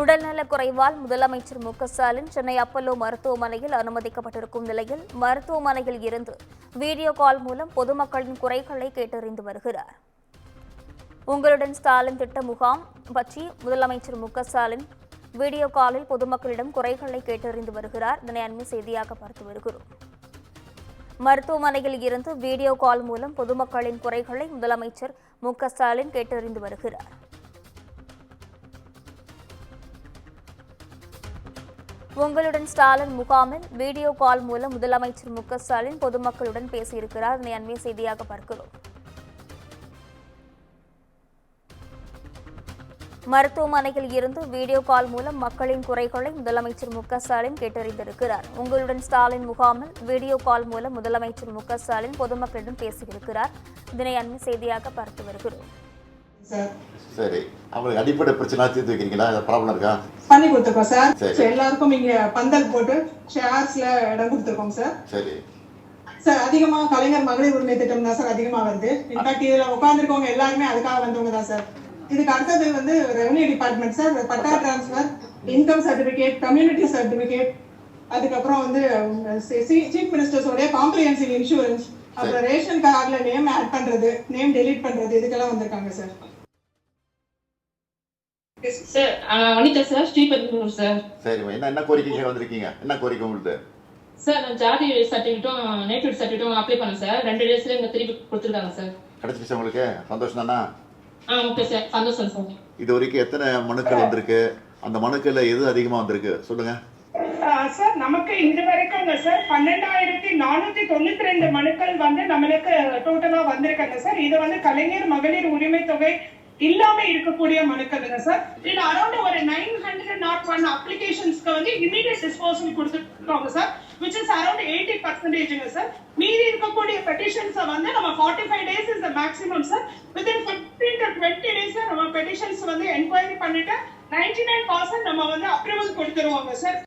உடல்நலக் குறைவால் முதலமைச்சர் மு.க.ஸ்டாலின் சென்னை அப்பல்லோ மருத்துவமனையில் அனுமதிக்கப்பட்டிருக்கும் நிலையில் மருத்துவமனையில் இருந்து வீடியோ கால் மூலம் பொதுமக்களின் குறைகளை கேட்டறிந்து வருகிறார். உங்களுடன் ஸ்டாலின் திட்ட முகாம் பற்றி முதலமைச்சர் மு.க.ஸ்டாலின் வீடியோ காலில் பொதுமக்களிடம் குறைகளை கேட்டறிந்து வருகிறார். இதனை அண்மை செய்தியாக பார்த்து வருகிறோம். மருத்துவமனையில் இருந்து வீடியோ கால் மூலம் பொதுமக்களின் குறைகளை முதலமைச்சர் மு.க.ஸ்டாலின் கேட்டறிந்து வருகிறார். உங்களுடன் ஸ்டாலின் முகாமில் வீடியோ கால் மூலம் முதலமைச்சர் மு.க.ஸ்டாலின் பொதுமக்களுடன் பேசியிருக்கிறார். இதனை அண்மை செய்தியாக பார்க்கிறோம். மருத்துவமனையில் இருந்து வீடியோ கால் மூலம் மக்களின் குறைகளை முதலமைச்சர் மு.க.ஸ்டாலின் கேட்டறிந்திருக்கிறார். உங்களுடன் ஸ்டாலின் முகாமில் வீடியோ கால் மூலம் முதலமைச்சர் மு.க.ஸ்டாலின் பொதுமக்களிடம் பேசியிருக்கிறார். இதனை அண்மை செய்தியாக பார்த்து வருகிறோம். சரி, அவங்களுக்கு அடிப்படை பிரச்சனை தீர்த்து வைக்கிறீங்களா? ப்ராப்ளம் இருக்கா? பண்ணி கொடுத்துருக்கோம் சார். எல்லாருக்கும் இங்க பந்தல் போட்டு ஷேர்ஸ்ல இடம் கொடுத்துருக்கோம் சார். சரி சார், அதிகமா கலைஞர் மகளிர் உரிமை திட்டம் தான் சார் அதிகமா வருது. இன்ஃபேக்ட் இதுல உட்கார்ந்துருக்கவங்க எல்லாருமே அதுக்காக வந்தவங்க தான் சார். இதுக்கு அடுத்தது வந்து revenue department sir, patta transfer, income certificate, community certificate, அதுக்கப்புறம் வந்து சீஃப் மினிஸ்டர்ஸோட காம்ப்ரிஹென்சிவ் இன்சூரன்ஸ், அப்புறம் ரேஷன் கார்டுல நேம் ஆட் பண்றது, நேம் டெலீட் பண்றது, இதுக்கெல்லாம் வந்திருக்காங்க sir. Sir Anitha sir, Sriperumbudur sir. சரி, என்ன கோரிக்கை வந்திருக்கீங்க? என்ன கோரிக்கை உங்களுக்கு? சார், நான் ஜாதி சர்டிஃபிகேட்டும் நேட்டிவ் சர்டிஃபிகேட்டும் அப்ளை பண்ணேன் சார். 2 டேஸ்ல இங்க திருப்பி கொடுத்துருக்காங்க சார். கிடைச்சிருச்சு உங்களுக்கு? சந்தோஷம் தானா? ஓகே சார், சந்தோஷம் சார். இது வரைக்கும் எத்தனை மனுக்கள் வந்திருக்கு? அந்த மனுக்கள்ல எது அதிகமா வந்திருக்கு சொல்லுங்க சார். நமக்கு இது வரைக்கும் சார் 12,492 மனுக்கள் வந்து நம்மளுக்கு டோட்டலா வந்திருக்காங்க சார். இது வந்து கலைஞர் மகளிர் உரிமை தொகை இல்லாம இருக்கக்கூடிய மனுக்கள் சார். இதுல அரௌண்ட் ஒரு 901 அப்ளிகேஷன்ஸ்க்கு வந்து இமிடியேட் டிஸ்போசல் கொடுத்துருக்காங்க sir, which is around 80% sir. மீதி இருக்கக்கூடிய பெட்டிஷன்ஸ் வந்து நம்ம 45 days is the maximum sir. within 15 to 20 days நம்ம பெட்டிஷன்ஸ் வந்து என்கொயரி பண்ணிட்டு 99% நம்ம வந்து அப்ரூவல் கொடுத்துருவாங்க சார்.